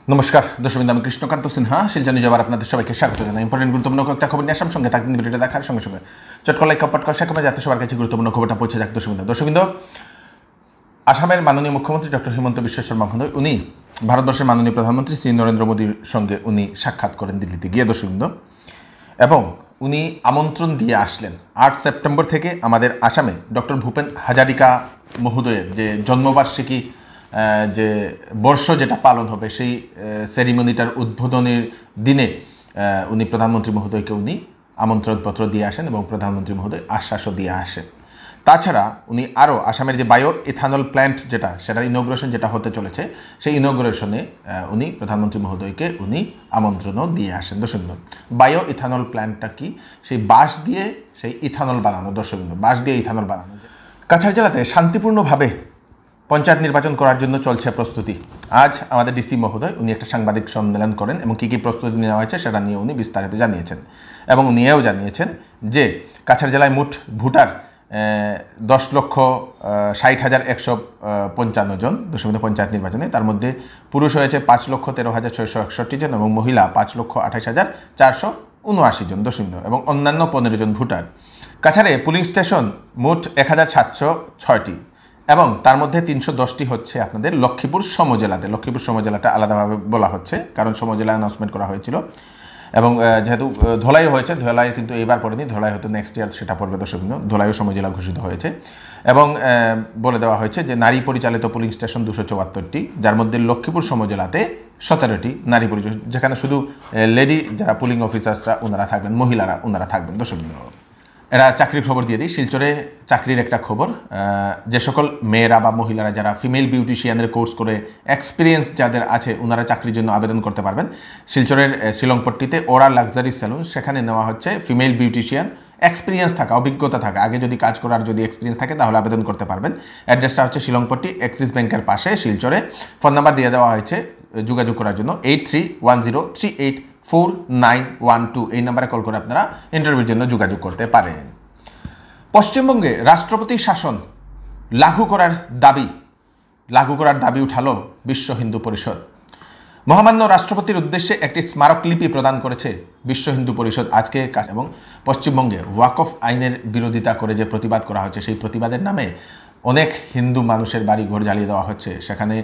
নমস্কার দর্শক, আমি কৃষ্ণকান্ত সিনহা শিলচর নিউজ আবার আপনাদের সবাইকে স্বাগত জানাই। ইম্পর্টেন্ট গুরুত্বপূর্ণ কয়েকটা খবর নিয়ে আসাম, সঙ্গে থাকবেন ভিডিওটা দেখার সঙ্গে সঙ্গে চটকল লাইক কপাট কষা কমে যাতে সবার কাছে গুরুত্বপূর্ণ খবরটা পৌঁছে যাক। দর্শকবৃন্দ, আসামের মাননীয় মুখ্যমন্ত্রী ডক্টর হিমন্ত বিশ্ব শর্মা মহোদয় উনি ভারতবর্ষের মাননীয় প্রধানমন্ত্রী শ্রী নরেন্দ্র মোদীর সঙ্গে উনি সাক্ষাৎ করেন দিল্লিতে গিয়ে দর্শকবৃন্দ, এবং উনি আমন্ত্রণ দিয়ে আসলেন 8 সেপ্টেম্বর থেকে আমাদের আসামে ডক্টর ভূপেন হাজারিকা মহোদয়ের যে জন্মবার্ষিকী যে বর্ষ যেটা পালন হবে সেই সেরিমনিটার উদ্বোধনের দিনে উনি প্রধানমন্ত্রী মহোদয়কে উনি আমন্ত্রণপত্র দিয়ে আসেন এবং প্রধানমন্ত্রী মহোদয় আশ্বাসও দিয়ে আসেন। তাছাড়া উনি আরও আসামের যে বায়ো ইথানল প্ল্যান্ট যেটা সেটার ইনগ্রেশন যেটা হতে চলেছে সেই ইনগ্রেশনে উনি প্রধানমন্ত্রী মহোদয়কে উনি আমন্ত্রণও দিয়ে আসেন। দর্শকবৃন্দ, বায়ো ইথানল প্ল্যান্টটা কি? সেই বাঁশ দিয়ে সেই ইথানল বানানো। দর্শকবৃন্দ, বাঁশ দিয়ে ইথানল বানানো। কাছাড় জেলাতে শান্তিপূর্ণভাবে পঞ্চায়েত নির্বাচন করার জন্য চলছে প্রস্তুতি। আজ আমাদের ডিসি মহোদয় উনি একটা সাংবাদিক সম্মেলন করেন এবং কী কী প্রস্তুতি নেওয়া হয়েছে সেটা নিয়ে উনি বিস্তারিত জানিয়েছেন, এবং উনি এও জানিয়েছেন যে কাছাড় জেলায় মোট ভোটার 10,60,155 জন দশমিক পঞ্চায়েত নির্বাচনে। তার মধ্যে পুরুষ হয়েছে 5,13,661 জন এবং মহিলা 5,28,479 জন দশমিক, এবং অন্যান্য 15 জন ভোটার। কাছাড়ে পুলিং স্টেশন মোট 1,706টি, এবং তার মধ্যে 310টি হচ্ছে আপনাদের লক্ষ্মীপুর সমজেলাতে। লক্ষ্মীপুর সমজেলাটা আলাদাভাবে বলা হচ্ছে কারণ সমজেলা অ্যানাউন্সমেন্ট করা হয়েছিল, এবং যেহেতু ধলাইও হয়েছে, ধলাই কিন্তু এইবার পড়েনি, ধলাই হয়তো নেক্সট ইয়ার সেটা পড়বে দর্শকবৃন্দ। ধলাইও সমজেলা ঘোষিত হয়েছে, এবং বলে দেওয়া হয়েছে যে নারী পরিচালিত পুলিং স্টেশন 274টি, যার মধ্যে লক্ষ্মীপুর সমজেলাতে 17টি নারী পরিচালিত, যেখানে শুধু লেডি যারা পুলিং অফিসার্সরা ওনারা থাকবেন, মহিলারা ওনারা থাকবেন দর্শকবৃন্দ। এরা চাকরির খবর দিয়ে দিই। শিলচরে চাকরির একটা খবর, যে সকল মেয়েরা বা মহিলারা যারা ফিমেল বিউটিশিয়ানের কোর্স করে এক্সপিরিয়েন্স যাদের আছে ওনারা চাকরির জন্য আবেদন করতে পারবেন। শিলচরের শিলংপট্টিতে ওরা লাক্সারি সেলুন, সেখানে নেওয়া হচ্ছে ফিমেল বিউটিশিয়ান, এক্সপিরিয়েন্স থাকা, অভিজ্ঞতা থাকা, আগে যদি কাজ করার যদি এক্সপিরিয়েন্স থাকে তাহলে আবেদন করতে পারবেন। অ্যাড্রেসটা হচ্ছে শিলংপট্টি এক্সিস ব্যাংকের পাশে শিলচরে। ফোন নাম্বার দিয়ে দেওয়া হয়েছে যোগাযোগ করার জন্য 8310384912। এই নাম্বারে কল করে আপনারা ইন্টারভিউর জন্য যোগাযোগ করতে পারেন। পশ্চিমবঙ্গে রাষ্ট্রপতি শাসন লাগু করার দাবি উঠালো বিশ্ব হিন্দু পরিষদ। মহামান্য রাষ্ট্রপতির উদ্দেশ্যে একটি স্মারকলিপি প্রদান করেছে বিশ্ব হিন্দু পরিষদ আজকে। এবং পশ্চিমবঙ্গে ওয়াকফ আইনের বিরোধিতা করে যে প্রতিবাদ করা হচ্ছে, সেই প্রতিবাদের নামে অনেক হিন্দু মানুষের বাড়ি ঘর জ্বালিয়ে দেওয়া হচ্ছে। সেখানে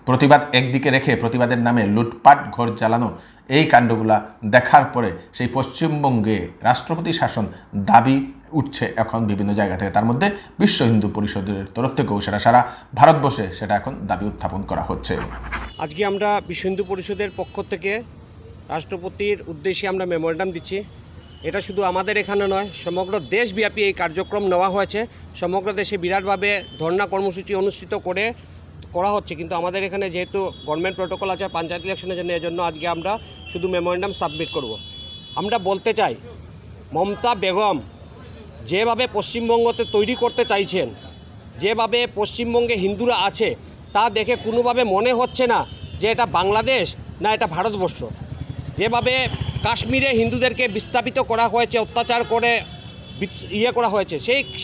প্রতিবাদ একদিকে রেখে প্রতিবাদের নামে লুটপাট, ঘর জ্বালানো, এই কাণ্ডগুলা দেখার পরে সেই পশ্চিমবঙ্গে রাষ্ট্রপতি শাসন দাবি উঠছে এখন বিভিন্ন জায়গা থেকে। তার মধ্যে বিশ্ব হিন্দু পরিষদের তরফ থেকেও সেটা সারা ভারতবর্ষে সেটা এখন দাবি উত্থাপন করা হচ্ছে। আজকে আমরা বিশ্ব হিন্দু পরিষদের পক্ষ থেকে রাষ্ট্রপতির উদ্দেশ্যে আমরা মেমোরেন্ডাম দিচ্ছি। এটা শুধু আমাদের এখানে নয়, সমগ্র দেশব্যাপী এই কার্যক্রম নেওয়া হয়েছে। সমগ্র দেশে বিরাটভাবে ধর্ণা কর্মসূচি অনুষ্ঠিত করা হচ্ছে, কিন্তু আমাদের এখানে যেহেতু গভর্নমেন্ট প্রোটোকল আছে পঞ্চায়েত ইলেকশনের জন্য, এজন্য আজকে আমরা শুধু মেমোরেন্ডাম সাবমিট করব। আমরা বলতে চাই, মমতা বেগম যেভাবে পশ্চিমবঙ্গতে তৈরি করতে চাইছেন, যেভাবে পশ্চিমবঙ্গে হিন্দুরা আছে, তা দেখে কোনোভাবে মনে হচ্ছে না যে এটা বাংলাদেশ না এটা ভারতবর্ষ। যেভাবে কাশ্মীরে হিন্দুদেরকে বিস্তাপিত করা হয়েছে, অত্যাচার করে করা হয়েছে,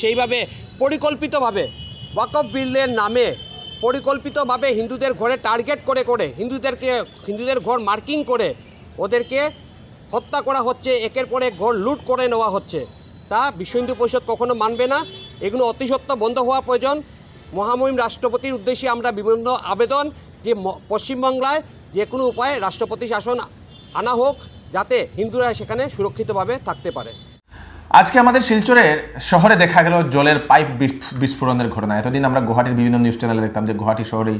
সেইভাবে পরিকল্পিতভাবে ওয়াকফ বিলের নামে পরিকল্পিতভাবে হিন্দুদের ঘরে টার্গেট করে হিন্দুদের ঘর মার্কিং করে ওদেরকে হত্যা করা হচ্ছে, একের পর এক ঘর লুট করে নেওয়া হচ্ছে। তা বিশ্ব হিন্দু পরিষদ কখনো মানবে না। এগুলো অতি সত্ত্বর বন্ধ হওয়া প্রয়োজন। মহামহিম রাষ্ট্রপতির উদ্দেশ্যে আমরা বিভিন্ন আবেদন যে পশ্চিমবাংলায় যে কোনো উপায়ে রাষ্ট্রপতি শাসন আনা হোক, যাতে হিন্দুরা সেখানে সুরক্ষিতভাবে থাকতে পারে। আজকে আমাদের শিলচরের শহরে দেখা গেল জলের পাইপ বিস্ফোরণের ঘটনা। এতদিন আমরা গুয়াহাটির বিভিন্ন নিউজ চ্যানেলে দেখতাম যে গুয়াহাটি শহরেই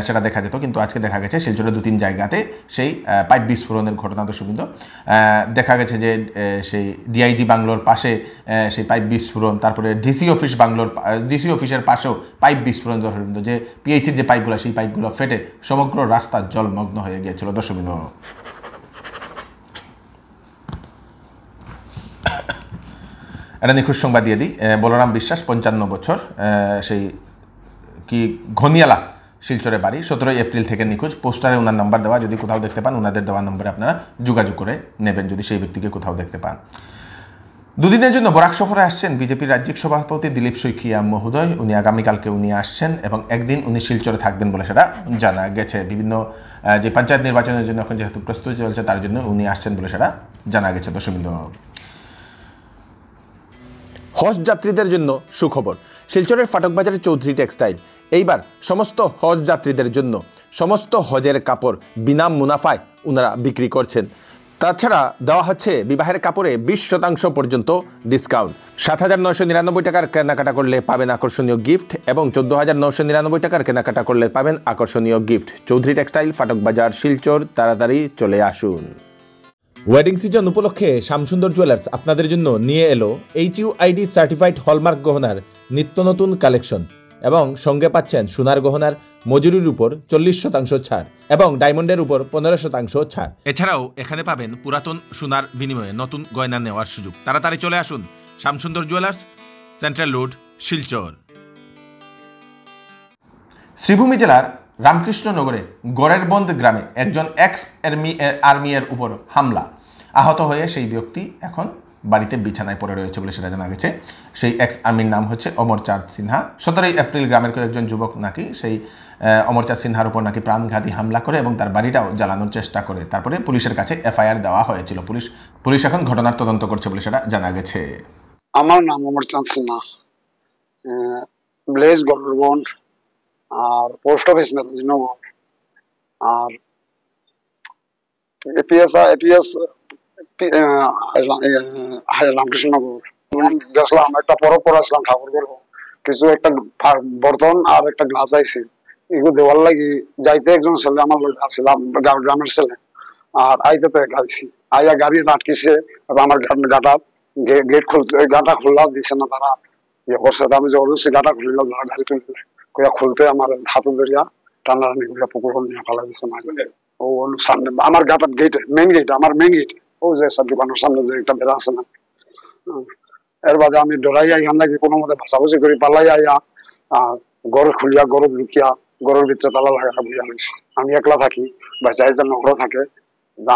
সেটা দেখা যেত, কিন্তু আজকে দেখা গেছে শিলচরের 2-3 জায়গাতে সেই পাইপ বিস্ফোরণের ঘটনা। দর্শকবৃন্দ, দেখা গেছে যে সেই ডিআইজি বাংলোর পাশে সেই পাইপ বিস্ফোরণ, তারপরে ডিসি অফিসের পাশেও পাইপ বিস্ফোরণ। দর্শকবৃন্দ, যে পিএইচির যে পাইপগুলো, সেই পাইপগুলো ফেটে সমগ্র রাস্তা জলমগ্ন হয়ে গিয়েছিল। দর্শকবৃন্দ, একটা নিখোঁজ সংবাদ দিয়ে দিই। বলরাম বিশ্বাস 55 বছর, সেই কি ঘনিয়ালা শিলচরে বাড়ি, 17 এপ্রিল থেকে নিখোঁজ। পোস্টারে ওনার নাম্বার দেওয়া, যদি কোথাও দেখতে পান ওনাদের দেওয়া নম্বরে আপনারা যোগাযোগ করে নেবেন যদি সেই ব্যক্তিকে কোথাও দেখতে পান। দুদিনের জন্য বরাক সফরে আসছেন বিজেপির রাজ্যিক সভাপতি দিলীপ শইকিয়া মহোদয়। উনি আগামীকালকে আসছেন এবং একদিন উনি শিলচরে থাকবেন বলে সেটা জানা গেছে। বিভিন্ন যে পঞ্চায়েত নির্বাচনের জন্য এখন যেহেতু প্রস্তুতি চলছে তার জন্য উনি আসছেন বলে সেটা জানা গেছে। দর্শকবৃন্দ, হজ যাত্রীদের জন্য সুখবর। শিলচরের ফাটকবাজারের চৌধুরী টেক্সটাইল এইবার সমস্ত হজ যাত্রীদের জন্য সমস্ত হজের কাপড় বিনা মুনাফায় ওনারা বিক্রি করছেন। তাছাড়া দেওয়া হচ্ছে বিবাহের কাপড়ে 20% পর্যন্ত ডিসকাউন্ট। 7,999 টাকার কেনাকাটা করলে পাবেন আকর্ষণীয় গিফট এবং 14,999 টাকার কেনাকাটা করলে পাবেন আকর্ষণীয় গিফট। চৌধুরী টেক্সটাইল, ফাটকবাজার, শিলচর। তাড়াতাড়ি চলে আসুন। ওয়েডিং সিজন উপলক্ষে শ্যামসুন্দর জুয়েলার্স আপনাদের জন্য নিয়ে এলো HUID সার্টিফাইড হলমার্ক গহনার নিত্য নতুন কালেকশন এবং সঙ্গে পাচ্ছেন সোনার গহনার মজুরির উপর 40% ছাড় এবং ডায়মন্ডের উপর 15% ছাড়। এছাড়াও এখানে পাবেন পুরাতন সোনার বিনিময়ে নতুন গয়না নেওয়ার সুযোগ। তাড়াতাড়ি চলে আসুন Shyamsundar jewellers, central road, Silchar. Sribhumi জেলার রামকৃষ্ণনগরে গড়েরবন্দ গ্রামে একজন এক্স আর্মির উপর হামলা, আহত হয়ে সেই ব্যক্তি এখন বাড়িতে বিছানায় পড়ে রয়েছে বলে সেটা জানা গেছে। সেই এক্স আর্মির নাম হচ্ছে অমরচাঁদ সিনহা। 17 এপ্রিল গ্রামের কয়েকজন যুবক নাকি সেই অমরচাঁদ সিনহার উপর নাকি প্রাণঘাতী হামলা করে এবং তার বাড়িটাও জ্বালানোর চেষ্টা করে। তারপরে পুলিশের কাছে FIR দেওয়া হয়েছিল। পুলিশ এখন ঘটনার তদন্ত করছে বলে সেটা জানা গেছে। আমার নাম অমরচাঁদ সিনহা, ব্লেজ গড়েরবন্দ, আর পোস্ট অফিস নেতাজি নগর, আর এপিএস রামকৃষ্ণনগর। গেছিলাম একটা পরব পড়াছিলাম ঠাকুর করবো, কিছু একটা বর্তন আর একটা গ্লাস আইছি, এগুলো দেওয়ার লাগি যাইতে একজন ছেলে আমার লোক আসছিলাম, গ্রামের ছেলে, আর আইতে তো গাইছি আইয়া গাড়ি আটকিছে। আমার গেট খুলতে গাটা খোলা দিছে না, তারা ইয়ে করছে। আমি জবরদস্তি গাটা খুলিলাম, গাড়ি খুলতে আমার হাতে ধরিয়া টানাটানি করে পুকুর নিয়ে ফেলা দিচ্ছে। ও সামনে আমার গাটার গেট, মেইন গেট, আমার মেইন গেট, ও যে দোকানের সামনে যে একটা বেড়া আছে না, এর বাদে আমি ডরাইয়া এখান থেকে কোনো মতে ভাষাভাষি করি পালাই আইয়া গড় খুলিয়া গড় ঢুকিয়া গড়ের ভিতরে তালা লাগা বুঝা হয়েছে। আমি একলা থাকি বা যাই যে নগর থাকে,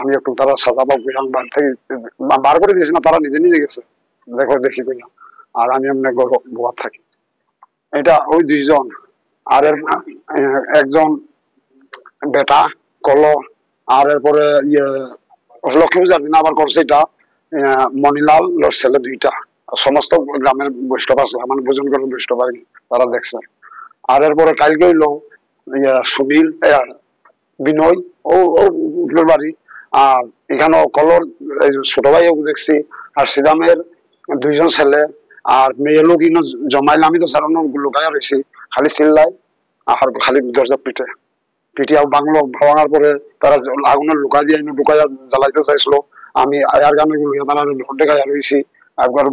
আমি একটু তারা সাজাবা বুঝলাম, বাড়ি থেকে বার করে দিয়েছি না, তারা নিজে নিজে গেছে দেখি কইলাম। আর আমি এমনি গোয়ার থাকি। এটা ওই 2 জন, আর একজন বেটা কল, আর এরপরে লক্ষ্মী পূজার দিন আবার করছে এটা মনিলাল ছেলে 2টা। সমস্ত গ্রামের বৈষ্ণব আছে, মানে ভোজন করে বৈষ্ণব আর কি, তারা দেখছে। আর এরপরে কালকে হইলো সুনীল বিনয়, ও উঠলোর বাড়ি। আর এখানে কলর ছোট ভাই দেখছি, আর সিদামের 2 জন ছেলে, আর মেয়ে লোক জমাইলে আমি তো সারানো লুকাইয়া রয়েছি, খালি চিল্লাই আর খালি দরজা পিটিয়া বাংলো ভাঙার পরে তারা আগুনের লুকাই দিয়ে ঢুকাইয়া জ্বালাইতে চাইছিল। আমি আর গানে গুলিয়ে তারা ঘন্টে খাইয়া রয়েছি, একবার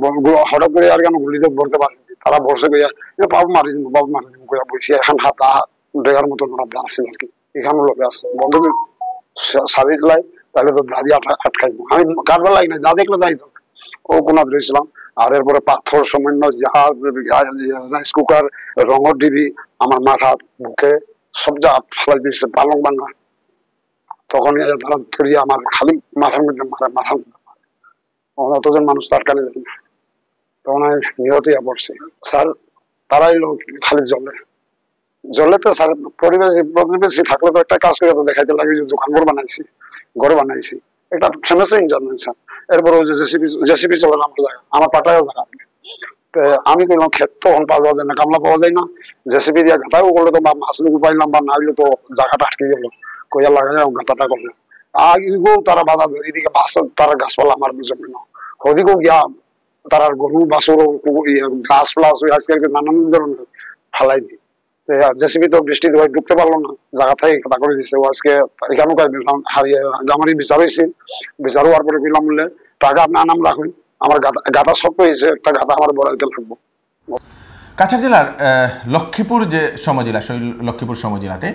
হঠাৎ করে আর গানে গুলিতে ভরতে পারিনি। তারা বসে গিয়া বাবু মারি দিব কইয়া বলছি। এখন হাতা ডেগার মতো আছে আর কি, এখানে লোকে আছে বন্ধ সারি লাই, তাহলে তো দাদি আটকাইব। আমি কাটবার লাগে না, যা দেখলে তাই তো ও কোনা ধরেছিলাম। আর এরপরে পাথর সামান্য রাইস কুকার, রঙর ডিবি আমার মাথা বুকে সব যা ফেলাই দিয়েছে, পালং বাংলা। তখন তারা ধরিয়ে আমার খালি মাথার মধ্যে মাথার অতজন মানুষ তার কানে যাবে না, তখন আমি নিহত হইয়া পড়ছি। স্যার তারাই লোক খালি জলে তো স্যার প্রতিবেশী থাকলে তো একটা কাজ করে তো দেখাইতে লাগে যে দোকান ঘর বানাইছি একটা ফেমাস ইঞ্জিনিয়ার স্যার। এরপর ওই জেসিপি চলে আমার পাটায় জায়গা। আমি কোনো ক্ষেত তখন পাওয়া যায় না, কামলা পাওয়া যায় না, জেসিপি দিয়ে গাঁথাও করলে তো বা মাছ লোক পাইলাম, বা না হইলে তো জায়গাটা আটকে গেল, কইয়া লাগাই গাঁথাটা করলো। আগেও তারা বাধা এদিকে বাস, তারা গাছপালা আমার জমি না, ওদিকেও গিয়া তারা গরু বাছুর গাছ প্লাস আজকে নানান ধরনের ফালাই দিই। জেসিপি তো বৃষ্টি ঢুকতে পারলো না, জায়গা থেকে কাটা করে দিচ্ছে। ও আজকে এখানেও হারিয়ে গামারি বিচার হওয়ার পরে কইলাম বললে টাকা আপনার নাম রাখুন, আমার গাঁথা সব হয়েছে, একটা গাঁথা আমার বড়াইতে লাগবো। কাছাড় জেলার লক্ষ্মীপুর যে সমজেলা, সেই লক্ষ্মীপুর সমজেলাতে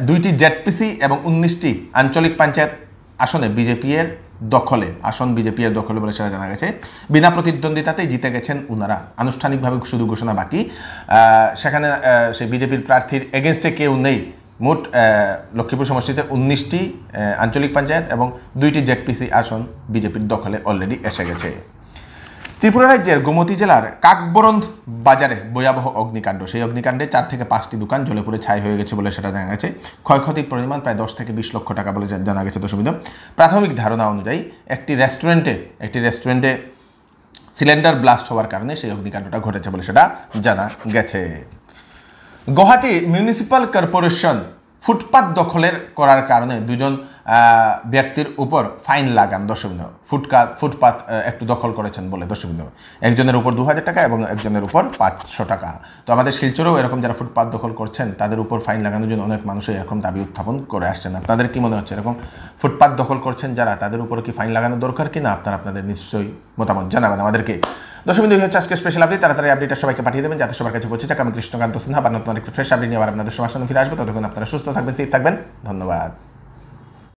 2টি ZPC এবং 19টি আঞ্চলিক পঞ্চায়েত আসনে বিজেপির দখলে বলে সেটা জানা গেছে। বিনা প্রতিদ্বন্দ্বিতাতেই জিতে গেছেন ওনারা, আনুষ্ঠানিকভাবে শুধু ঘোষণা বাকি। সেখানে সেই বিজেপির প্রার্থীর এগেনস্টে কেউ নেই। মোট লক্ষ্মীপুর সমষ্টিতে 19টি আঞ্চলিক পঞ্চায়েত এবং 2টি ZPC আসন বিজেপির দখলে অলরেডি এসে গেছে। ত্রিপুরা রাজ্যের গোমতী জেলার কাকবরন্দ বাজারে ভয়াবহ অগ্নিকাণ্ড। সেই অগ্নিকাণ্ডে 4 থেকে 5টি দোকান জ্বলে পুড়ে ছাই হয়ে গেছে বলে সেটা জানা গেছে। ক্ষয়ক্ষতির পরিমাণ প্রায় 10 থেকে 20 লক্ষ টাকা বলে জানা গেছে। দর্শকবৃন্দ, প্রাথমিক ধারণা অনুযায়ী একটি রেস্টুরেন্টে সিলিন্ডার ব্লাস্ট হওয়ার কারণে সেই অগ্নিকাণ্ডটা ঘটেছে বলে সেটা জানা গেছে। গুয়াহাটি মিউনিসিপ্যাল কর্পোরেশন ফুটপাত দখলের করার কারণে দুজন ব্যক্তির উপর ফাইন লাগান। দর্শকবৃন্দ, ফুটপাত একটু দখল করেছেন বলে দর্শকবৃন্দ একজনের উপর 2000 টাকা এবং একজনের উপর 500 টাকা। তো আমাদের শিলচরেও এরকম যারা ফুটপাত দখল করছেন তাদের উপর ফাইন লাগানোর জন্য অনেক মানুষই এরকম দাবি উত্থাপন করে আসছেন। আপনাদের কি মনে হচ্ছে, এরকম ফুটপাত দখল করছেন যারা, তাদের উপর কি ফাইন লাগানো দরকার কিনা? আপনাদের নিশ্চয়ই মতামত জানাবেন আমাদেরকে। দর্শকবৃন্দ, এই হচ্ছে আজকে স্পেশাল আপডেট। তাড়াতাড়ি আপডেটটা সবাইকে পাঠিয়ে দেবেন যাতে সবার কাছে পৌঁছে যাক। আমি কৃষ্ণকান্ত সিনহা, নতুন একটি ফ্রেশ আপডেট নিয়ে আবার আপনাদের সবার সামনে ফিরে আসবো। ততক্ষণ আপনারা সুস্থ থাকবেন, সেফ থাকবেন। ধন্যবাদ।